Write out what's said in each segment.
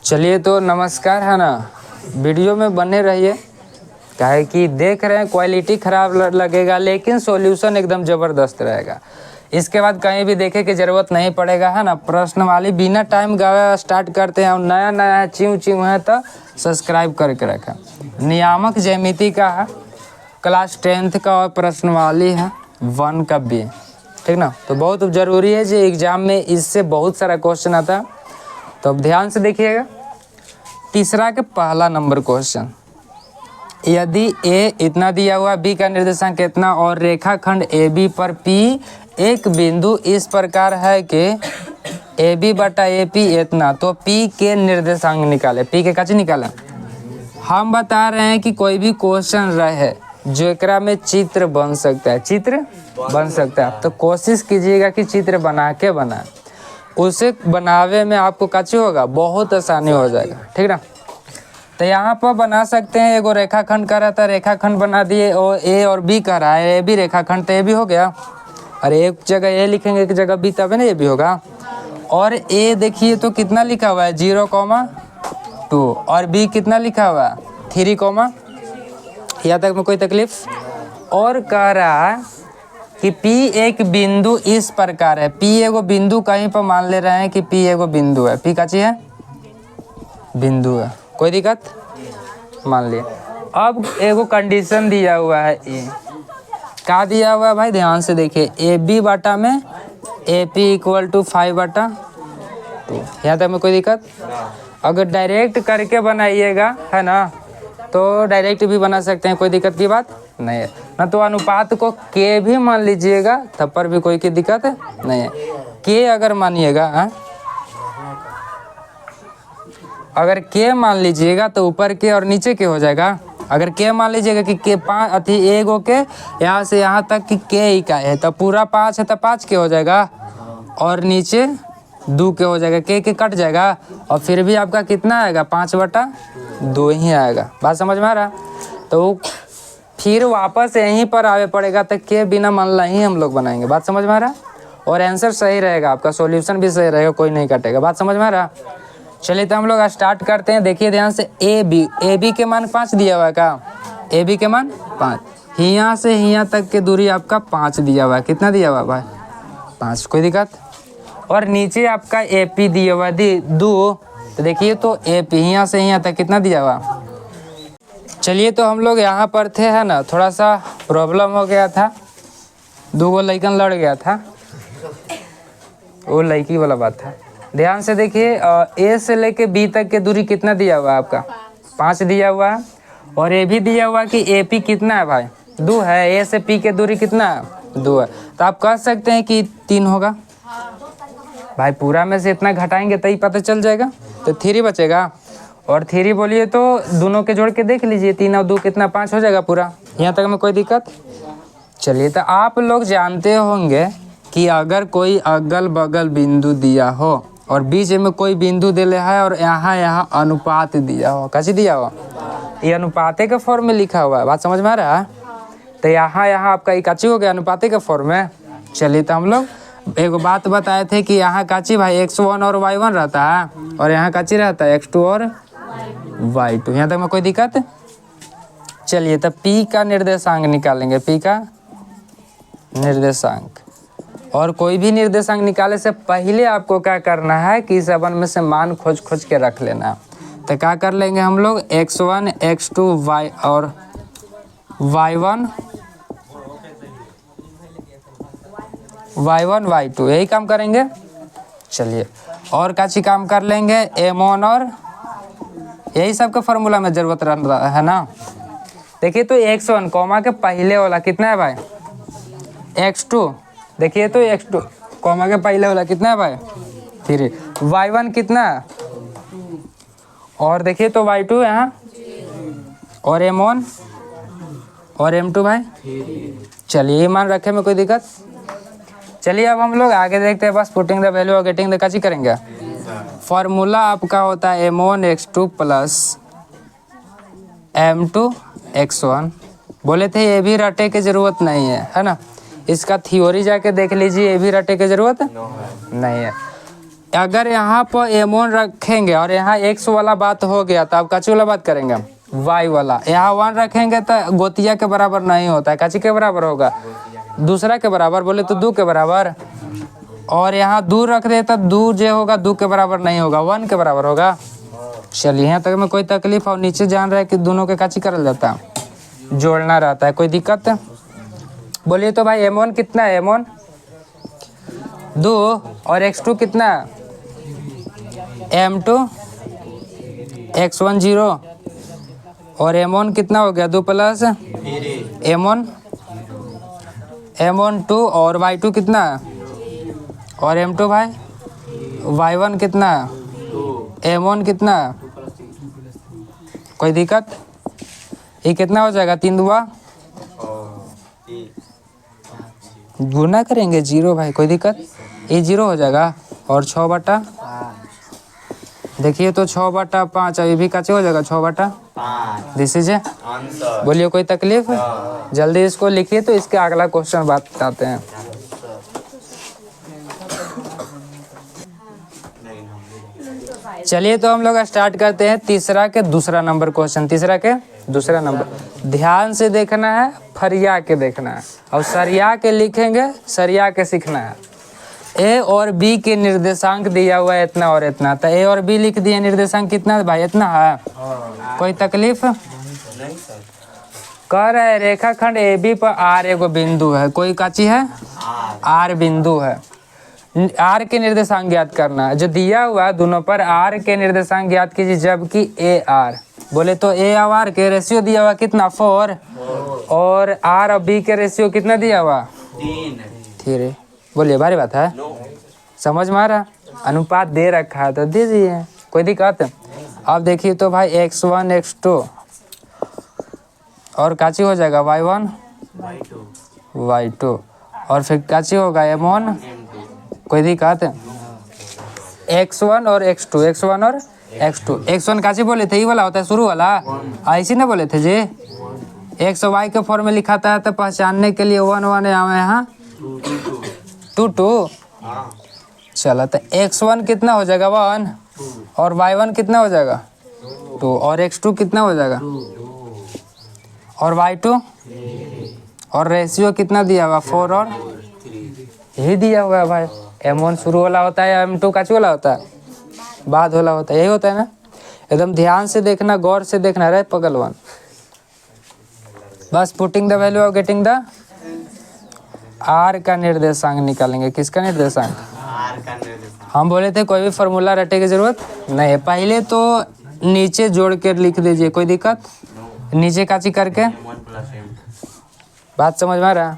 चलिए तो नमस्कार है ना, वीडियो में बने रहिए। काहे कि देख रहे हैं क्वालिटी ख़राब लगेगा लेकिन सॉल्यूशन एकदम ज़बरदस्त रहेगा। इसके बाद कहीं भी देखे की ज़रूरत नहीं पड़ेगा है ना। प्रश्न वाली बिना टाइम गवाए स्टार्ट करते हैं और नया नया है च्यू है तो सब्सक्राइब करके रखें। नियामक ज्यामिति का है, क्लास 10th का और प्रश्नवाली है 1 का बी, ठीक ना। तो बहुत ज़रूरी है जी, एग्ज़ाम में इससे बहुत सारा क्वेश्चन आता है, तो अब ध्यान से देखिएगा। तीसरा के पहला नंबर क्वेश्चन, यदि ए इतना दिया हुआ, बी का निर्देशांक इतना और रेखाखंड ए बी पर पी एक बिंदु इस प्रकार है कि ए बी बटा ए पी इतना, तो पी के निर्देशांक निकाले। पी के काची निकाले। हम बता रहे हैं कि कोई भी क्वेश्चन रहे जो एकरा में चित्र बन सकता है, चित्र बन सकता है, तो कोशिश कीजिएगा कि चित्र बना के बनाए। उसे बनावे में आपको काची होगा, बहुत आसानी हो जाएगा, ठीक ना। तो यहाँ पर बना सकते हैं। एगो रेखाखंड का रहता है, रेखाखंड बना दिए और ए और बी का रहा है, ए बी रेखाखंड, तो ए भी हो गया। अरे एक जगह ए लिखेंगे एक जगह बी, तब ना ये भी होगा। और ए देखिए तो कितना लिखा हुआ है 0,2 और बी कितना लिखा हुआ है 3, यहाँ तक में कोई तकलीफ। और कह रहा है कि P एक बिंदु इस प्रकार है। P एगो बिंदु कहीं पर मान ले रहे हैं कि P एगो बिंदु है। P काची है, बिंदु है, कोई दिक्कत मान लिया। अब एगो कंडीशन दिया हुआ है, ए का दिया हुआ है भाई, ध्यान से देखिए। ए बी बाटा में ए पी इक्वल टू 5/2, यहाँ तक में कोई दिक्कत। अगर डायरेक्ट करके बनाइएगा है ना, तो डायरेक्ट भी बना सकते हैं, कोई दिक्कत की बात नहीं है ना। तो अनुपात को के भी मान लीजिएगा, तब पर भी कोई की दिक्कत नहीं है। के अगर मानिएगा, अगर के मान लीजिएगा तो ऊपर के और नीचे के हो जाएगा। अगर के मान लीजिएगा कि के 5 अथी एगो के यहाँ से यहाँ तक कि के इकाई है, तो पूरा 5 है तो 5 के हो जाएगा और नीचे 2 के हो जाएगा। के कट जाएगा और फिर भी आपका कितना आएगा 5/2 ही आएगा। बात समझ में आ रहा। तो फिर वापस यहीं पर आवे पड़ेगा, तो के बिना मान ही हम लोग बनाएंगे। बात समझ में आ रहा। और आंसर सही रहेगा, आपका सॉल्यूशन भी सही रहेगा, कोई नहीं कटेगा। बात समझ में आ रहा। चलिए तो हम लोग स्टार्ट करते हैं। देखिए ध्यान से, ए बी के मान 5 दिया हुआ है का, ए बी के मान 5, यहाँ से यहाँ तक के दूरी आपका 5 दिया हुआ है। कितना दिया हुआ है भाई, 5, कोई दिक्कत। और नीचे आपका ए पी दिया हुआ है 2, तो देखिए तो ए पी यहाँ से यहाँ तक कितना दिया हुआ। चलिए तो हम लोग यहाँ पर थे है ना, थोड़ा सा प्रॉब्लम हो गया था, 2 लड़कन लड़ गया था, वो लड़की वाला बात था। ध्यान से देखिए, ए से लेके बी तक के दूरी कितना दिया हुआ है आपका, 5 दिया हुआ है। और ए भी दिया हुआ कि ए पी कितना है भाई, 2 है। ए से पी के दूरी कितना है, 2 है। तो आप कह सकते हैं कि 3 होगा भाई। पूरा में से इतना घटाएंगे तभी पता चल जाएगा, तो 3 बचेगा। और 3 बोलिए तो दोनों के जोड़ के देख लीजिए, 3 और 2 कितना, 5 हो जाएगा पूरा। यहाँ तक में कोई दिक्कत। चलिए तो आप लोग जानते होंगे कि अगर कोई अगल बगल बिंदु दिया हो और बीच में कोई बिंदु दे है और यहाँ अनुपात दिया हो, कैसे दिया हो, ये अनुपाते के फॉर्म में लिखा हुआ है। बात समझ में आ रहा है। तो यहाँ आपका काची हो गया अनुपाते के फॉर्म में। चलिए तो हम लोग एक बात बताए थे कि यहाँ काची भाई x1 और y1 रहता है और यहाँ काची रहता है x2 और y2। यहाँ तक में कोई दिक्कत। चलिए तो p का निर्देशांक निकालेंगे, p का निर्देशांक। और कोई भी निर्देशांक निकालने से पहले आपको क्या करना है कि इस अवन में से मान खोज के रख लेना। तो क्या कर लेंगे हम लोग, x1 x2 y और y1 y2, यही काम करेंगे। चलिए और काची काम कर लेंगे, m1 और यही सब का फॉर्मूला में ज़रूरत रहा है ना। देखिए तो x1 कॉमा के पहले वाला कितना है भाई, x2। देखिए तो x2 कॉमा के पहले वाला कितना है भाई, 3। y1 कितना है, और देखिए तो y2 यहाँ, और m1 और m2 भाई। चलिए ये मान रखे में कोई दिक्कत। चलिए अब हम लोग आगे देखते हैं। बस पुटिंग द वैल्यू और गेटिंग द काची करेंगे। फॉर्मूला आपका होता है m1 x2 plus m2 x1। बोले थे ये भी रटे की ज़रूरत नहीं है ना। इसका थ्योरी जाके देख लीजिए, ये भी रटे की ज़रूरत नहीं है। अगर यहाँ पर m1 रखेंगे और यहाँ x वाला बात हो गया तो अब काची वाला बात करेंगे हम y वाला। यहाँ 1 रखेंगे तो गोतिया के बराबर नहीं होता है, काची के बराबर होगा, दूसरा के बराबर, बोले तो 2 के बराबर। और यहाँ 2 रख दे तो 2 जो होगा 2 के बराबर नहीं होगा, 1 के बराबर होगा। चलिए यहाँ तक में कोई तकलीफ और नीचे जान रहा है कि दोनों के काची करल जाता है, जोड़ना रहता है, कोई दिक्कत। बोलिए तो भाई m1 कितना है, m1 2 और x2 कितना है, m2 x1 0 और m1 कितना हो गया 2 प्लस m1 2 और y2 कितना है, और m2 भाई y1 कितना है, m1 कितना है, कोई दिक्कत। ये कितना हो जाएगा 3 2 गुना करेंगे 0 भाई, कोई दिक्कत। ये 0 हो जाएगा और 6 बटा, देखिए तो 6 बटा 5 अभी भी काचे हो जाएगा 6 बटा 5। This is answer. बोलिए कोई तकलीफ, जल्दी इसको लिखिए तो इसके अगला क्वेश्चन बात करते हैं। चलिए तो हम लोग स्टार्ट करते हैं तीसरा के दूसरा नंबर क्वेश्चन। तीसरा के दूसरा नंबर ध्यान से देखना है, फरिया के देखना है और सरिया के लिखेंगे, सरिया के सीखना है। ए और बी के निर्देशांक दिया हुआ है इतना और इतना, तो ए और बी लिख दिए, निर्देशांक कितना भाई इतना है, कोई तकलीफ नहीं सर। कह रहे रेखाखंड ए बी पर आर एगो बिंदु है, कोई काची है आर बिंदु है, आर के निर्देशांक ज्ञात करना है। जो दिया हुआ है दोनों पर आर के निर्देशांक ज्ञात कीजिए, जबकि ए आर, बोले तो ए और आर के रेशियो दिया हुआ कितना 4 और आर और बी के रेशियो कितना दिया हुआ 3। बोलिए भारी बात है, समझ में आ रहा, अनुपात दे रखा है तो दे दिए, कोई दिक्कत। अब देखिए तो भाई x1 x2 और काची हो जाएगा y1 y2 और फिर काची होगा m1, कोई दिक्कत। x1 और x2, x1 और x2, x1 काची बोले थे, ये वाला होता है शुरू वाला, ऐसे ना बोले थे जी। x और y के फॉर्म में लिखाता है तो पहचानने के लिए 1 1 यहाँ 2 2। चला तो x1 कितना हो जाएगा 1 और y1 कितना हो जाएगा 2 और x2 कितना हो जाएगा और y2 और रेशियो कितना दिया हुआ 4 और यही दिया हुआ है भाई। m1 शुरू वाला होता है, m2 काची वाला होता है बाद वाला होता है, यही होता है ना। एकदम ध्यान से देखना, गौर से देखना रहे पगलवान। बस putting the value of getting the R का निर्देशांक निकालेंगे। किसका निर्देशांक, आर का निर्देशांक। हम बोले थे कोई भी फॉर्मूला रटने की जरूरत नहीं है, पहले तो नीचे जोड़ कर लिख दीजिए, कोई दिक्कत। नीचे काची करके बात समझ में आ रहा।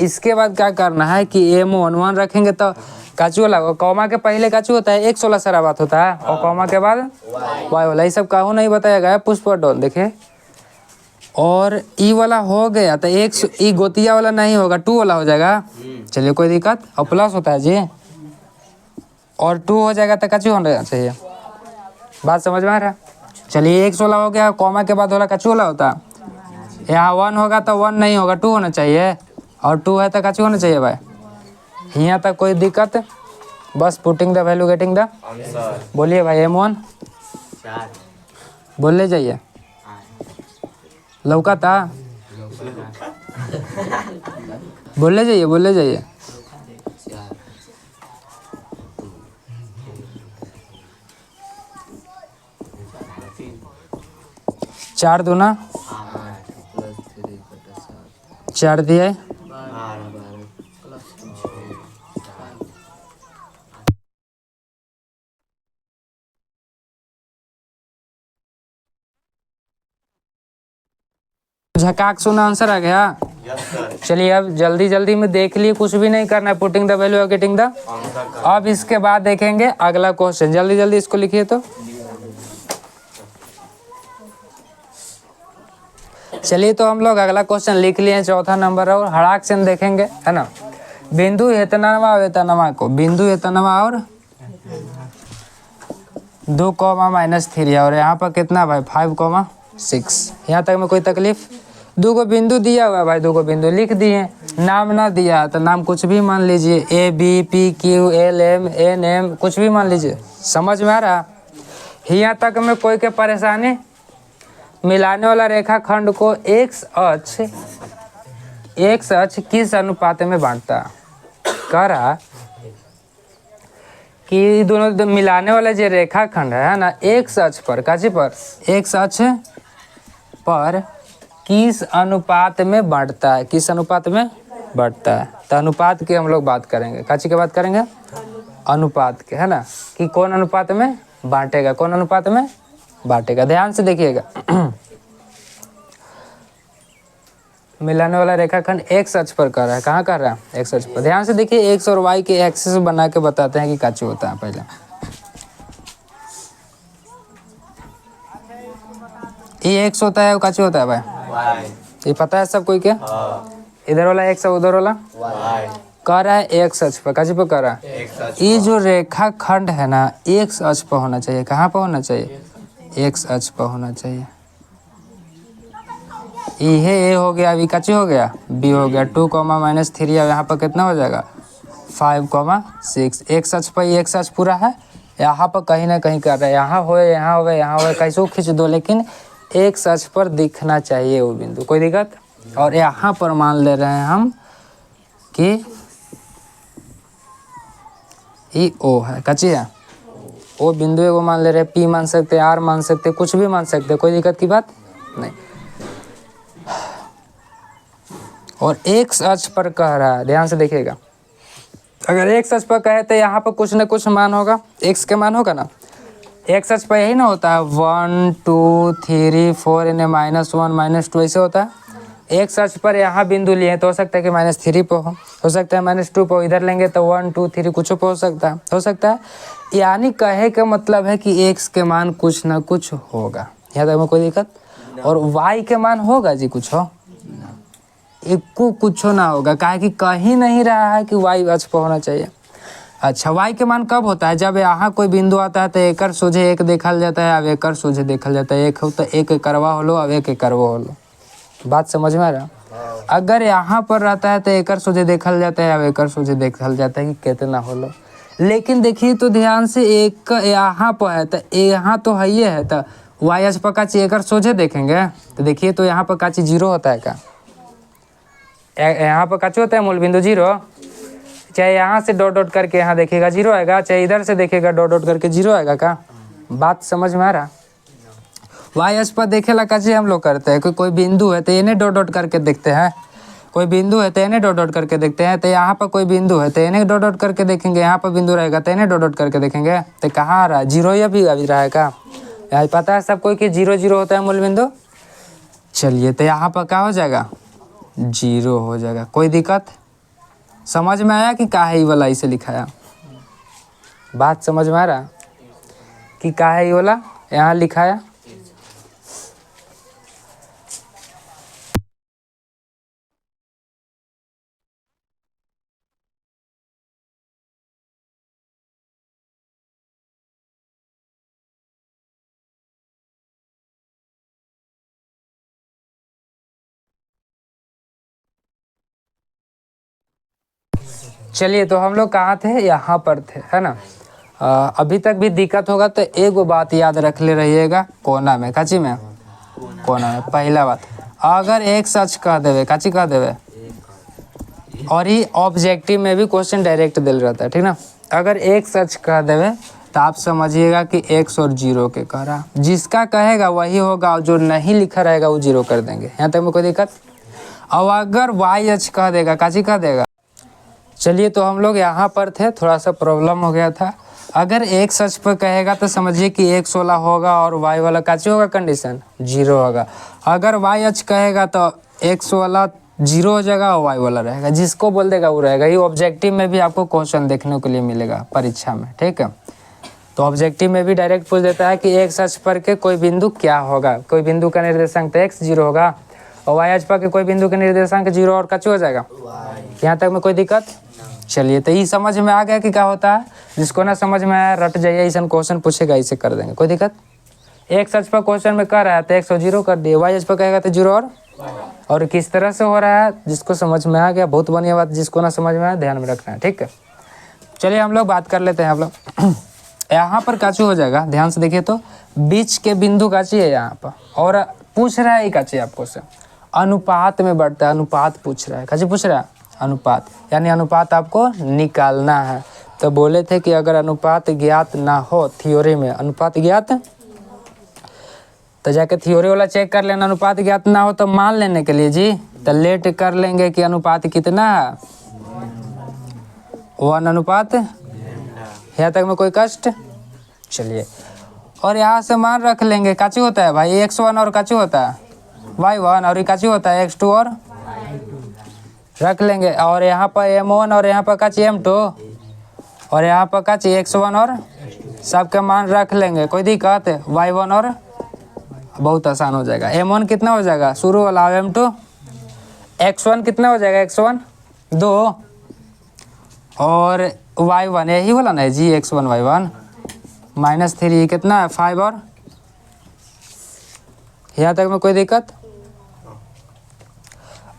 इसके बाद क्या करना है कि m1 1 रखेंगे तो काची वाला, कॉमा के पहले काची होता है 116 सारा बात होता है और कॉमा के बाद y वाला, ये सब काहू नहीं बताया गया, पुष्प डॉल देखे। और ई वाला हो गया तो एक ई गोतिया वाला नहीं होगा, 2 वाला हो जाएगा। चलिए कोई दिक्कत, और प्लस होता है जी और 2 हो जाएगा तो काची होना चाहिए, बात समझ में आ रहा। चलिए 116 हो गया, कॉमा के बाद वाला काची वाला होता है, यहाँ 1 होगा तो 1 नहीं होगा 2 होना चाहिए और 2 है तो काची होना चाहिए भाई, यहाँ तक कोई दिक्कत। बस putting the value getting the answer. बोलिए भाई m1 बोले जाइए, लौका था बोले जाइए, बोले जाइए। चार दूना 4 दिए, झकाक सुना आंसर आ गया। चलिए अब जल्दी जल्दी में देख लिए, कुछ भी नहीं करना है, पुटिंग द वैल्यू और गेटिंग द। अब इसके बाद देखेंगे अगला क्वेश्चन, जल्दी जल्दी इसको लिखिए। तो चलिए तो हम लोग अगला क्वेश्चन लिख लिए, चौथा नंबर और हड़ाक से देखेंगे, है ना। बिंदु हेतनवा वेतनवा को, बिंदु हेतनवा और 2 - -3 और यहाँ पर कितना भाई 5 6। यहाँ तक में कोई तकलीफ दो गो बिंदु दिया हुआ है भाई, दो गो बिंदु लिख दिए। नाम ना दिया तो नाम कुछ भी मान लीजिए, ABPQLMNM कुछ भी मान लीजिए। समझ में आ रहा? यहाँ तक में कोई के परेशानी? मिलाने वाला रेखाखंड को एक्स अक्ष किस अनुपात में बांटता? कह रहा कि दोनों मिलाने वाला जो रेखाखंड है ना, एक्स अक्ष पर, काची पर, एक्स अक्ष पर किस अनुपात में बांटता है? किस अनुपात में बांटता है? तो अनुपात की हम लोग बात करेंगे। काची की बात करेंगे? अनुपात के, है ना, कि कौन अनुपात में बांटेगा, कौन अनुपात में बांटेगा। ध्यान से देखिएगा। मिलाने वाला रेखाखंड एक्स अक्ष पर कर रहा है। कहाँ कर रहा है? एक्स अक्ष पर। ध्यान से देखिए, एक्स और वाई के एक्सिस बना के बताते हैं कि काची होता है। पहले ये एक्स होता है, वो काची होता है भाई? ये पता है सब कोई के? इधर वाला एक्स है, उधर वाला कर रहा है एक्स अक्ष पर। काची पर कर रहा है? ये जो रेखाखंड है ना, एक्स अक्ष पर होना चाहिए। कहाँ पर होना चाहिए? एक्स अक्ष पर होना चाहिए। ये ए हो गया, अभी काची हो गया, बी हो गया। 2, -3 यहाँ पर कितना हो जाएगा? 5, 6। एक्स अक्ष पर एक्स अक्ष पूरा है, यहाँ पर कहीं ना कहीं कर रहा है। यहाँ हो, यहाँ हो, यहाँ हो, कैसे खींच दो, लेकिन एक्स अक्ष पर दिखना चाहिए वो बिंदु। कोई दिक्कत? और यहाँ पर मान ले रहे हैं हम कि ये ओ है, काची है, वो बिंदु को मान ले रहे हैं। पी मान सकते, आर मान सकते, कुछ भी मान सकते, कोई दिक्कत की बात नहीं। और एक्स अक्ष पर कह रहा है, ध्यान से देखिएगा। अगर एक्स अक्ष पर कहे तो यहाँ पर कुछ न कुछ मान होगा, एक्स के मान होगा ना। एक्स अक्ष पर यही ना होता है, 1 2 3 4 इन्हें -1 -2 ऐसे होता है। एक्स अक्ष पर यहाँ बिंदु लिए तो हो सकता है कि -3 पे हो सकता है -2 पे। इधर लेंगे तो 1 2 3 कुछ पे हो सकता है। यानी कहे का मतलब है कि एक्स के मान कुछ ना कुछ होगा। यहाँ तक में कोई दिक्कत? और वाई के मान होगा जी, कुछ हो, एक कुछ ना होगा। काहे कि कहीं नहीं रहा है कि वाई अक्ष पर होना चाहिए। अच्छा, वाई के मान कब होता है? जब यहाँ कोई बिंदु आता है तो एकर सोझे एक देखल जाता है, अब एकर सोझे देखल जाता है। एक हो तो एक करवा हो लो, अब एक करवा हो लो। बात समझ में आ रहा? अगर यहाँ पर रहता है तो एकर सोझे देखल जाता है, अब एकर सोझे देखल जाता है कि कितना हो लो। लेकिन देखिए तो ध्यान से, एक यहाँ पर है तो यहाँ तो है ही है, तो वाई अक्ष पर काची एकर सोझे देखेंगे तो देखिए तो यहाँ पर काची 0 होता है क्या? यहाँ पर काची होता है मूल बिंदु 0। चाहे यहाँ से डॉट डॉट करके यहाँ देखेगा 0 आएगा, चाहे इधर से देखेगा डॉट डॉट करके 0 आएगा। का बात समझ में आ रहा? वाई अक्ष पर देखेला काची हम लोग करते हैं, कोई बिंदु है तो इन्हें डॉट डॉट करके देखते हैं, कोई बिंदु है तो इन्हें डॉट डॉट करके देखते हैं। तो यहाँ पर कोई बिंदु है तो इन्हें डॉट डॉट करके देखेंगे, यहाँ पर बिंदु रहेगा तो इन्हें डॉट डॉट करके देखेंगे। तो कहाँ आ रहा है? 0 या भी अभी रहा है का? यहाँ पता है सबको कि 0 0 होता है मूल बिंदु। चलिए, तो यहाँ पर क्या हो जाएगा? 0 हो जाएगा। कोई दिक्कत? समझ में आया कि काहे ये वाला इसे लिखाया? बात समझ में आ रहा कि काहे ये वाला यहाँ लिखाया? चलिए, तो हम लोग कहाँ थे? यहाँ पर थे, है ना। अभी तक भी दिक्कत होगा तो एक बात याद रख ले रहिएगा, कोना में, काची में, कोना में। पहला बात, अगर एक सच कह देवे, काची कह देवे, और ही ऑब्जेक्टिव में भी क्वेश्चन डायरेक्ट दिल रहता है, ठीक ना। अगर एक सच कह देवे तो आप समझिएगा कि एक्स और 0 के कह रहा, जिसका कहेगा वही होगा, और जो नहीं लिखा रहेगा वो 0 कर देंगे। यहाँ तक में कोई दिक्कत? और अगर वाई अक्ष कह देगा, काची कह देगा। चलिए, तो हम लोग यहाँ पर थे, थोड़ा सा प्रॉब्लम हो गया था। अगर एक सच पर कहेगा तो समझिए कि x वाला होगा और y वाला काची होगा, कंडीशन 0 होगा। अगर y अक्ष कहेगा तो x वाला 0 हो जाएगा और y वाला रहेगा, जिसको बोल देगा वो रहेगा। ये ऑब्जेक्टिव में भी आपको क्वेश्चन देखने को लिए मिलेगा परीक्षा में, ठीक है। तो ऑब्जेक्टिव में भी डायरेक्ट पूछ देता है कि x अक्ष पर के कोई बिंदु क्या होगा, कोई बिंदु का निर्देशांक तो x 0 होगा, और y अक्ष पर के कोई बिंदु का निर्देशांक 0 और काची हो जाएगा। यहाँ तक में कोई दिक्कत? चलिए, तो ये समझ में आ गया कि क्या होता है। जिसको ना समझ में आया रट जाइए, ऐसा क्वेश्चन पूछेगा इसे कर देंगे, कोई दिक्कत। एक सच पर क्वेश्चन में कर रहा है तो 100 कर दिए, वाई अक्ष पर कहेगा तो 0 और और किस तरह से हो रहा है, जिसको समझ में आ गया बहुत बढ़िया बात, जिसको ना समझ में आया ध्यान में रखना है, ठीक है। चलिए हम लोग बात कर लेते हैं। हम लोग यहाँ पर काची हो जाएगा, ध्यान से देखिए तो बीच के बिंदु काची है यहाँ पर, और पूछ रहा है काची आपको से अनुपात में बढ़ता है, अनुपात पूछ रहा है, काची पूछ रहा है अनुपात, यानी अनुपात आपको निकालना है। तो बोले थे कि अगर अनुपात ज्ञात ना हो थ्योरी में, अनुपात ज्ञात तो जाके थ्योरी वाला चेक कर लेना, अनुपात ज्ञात ना हो तो मान लेने के लिए जी तो लेट कर लेंगे कि अनुपात कितना है 1 यहाँ तक में कोई कष्ट। चलिए और यहाँ से मान रख लेंगे, काची होता है भाई x1 और काची होता है y1 और ये काची होता है x2 और रख लेंगे, और यहाँ पर m1 और यहाँ पर काची m2 और यहाँ पर काची x1 और सबके मान रख लेंगे, कोई दिक्कत है y1 और बहुत आसान हो जाएगा। m1 कितना हो जाएगा शुरू वाला m2, x1 कितना हो जाएगा x1 2 और y1 यही वाला ना जी x1 y1 -3 कितना है 5 और यहाँ तक में कोई दिक्कत।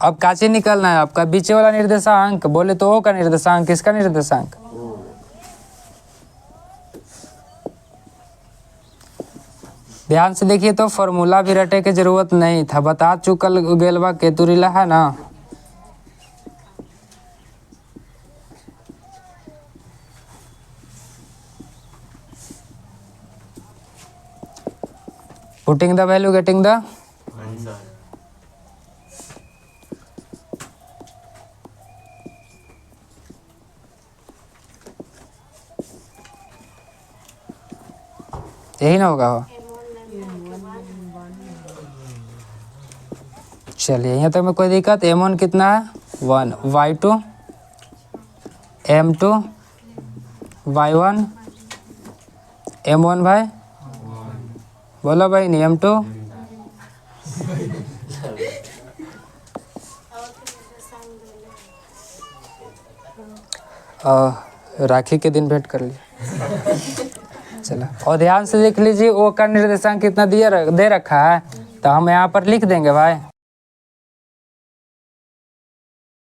अब काची निकलना है आपका बीचे वाला निर्देशांक, बोले तो ओ का निर्देशांक, किसका निर्देशांक ध्यान से देखिए तो फॉर्मूला भी रटे के जरूरत नहीं था, बता चुकल गेलबा केतुरीला है ना। Putting the value getting the यही ना होगा हो। चलिए यहाँ तक में कोई दिक्कत, m1 कितना है 1 y2 m2 y1 m1 भाई बोलो भाई नहीं m2 राखी के दिन भेंट कर लिया। चला और ध्यान से देख लीजिए ओ का निर्देशांक कितना दे रखा है, तो हम यहाँ पर लिख देंगे भाई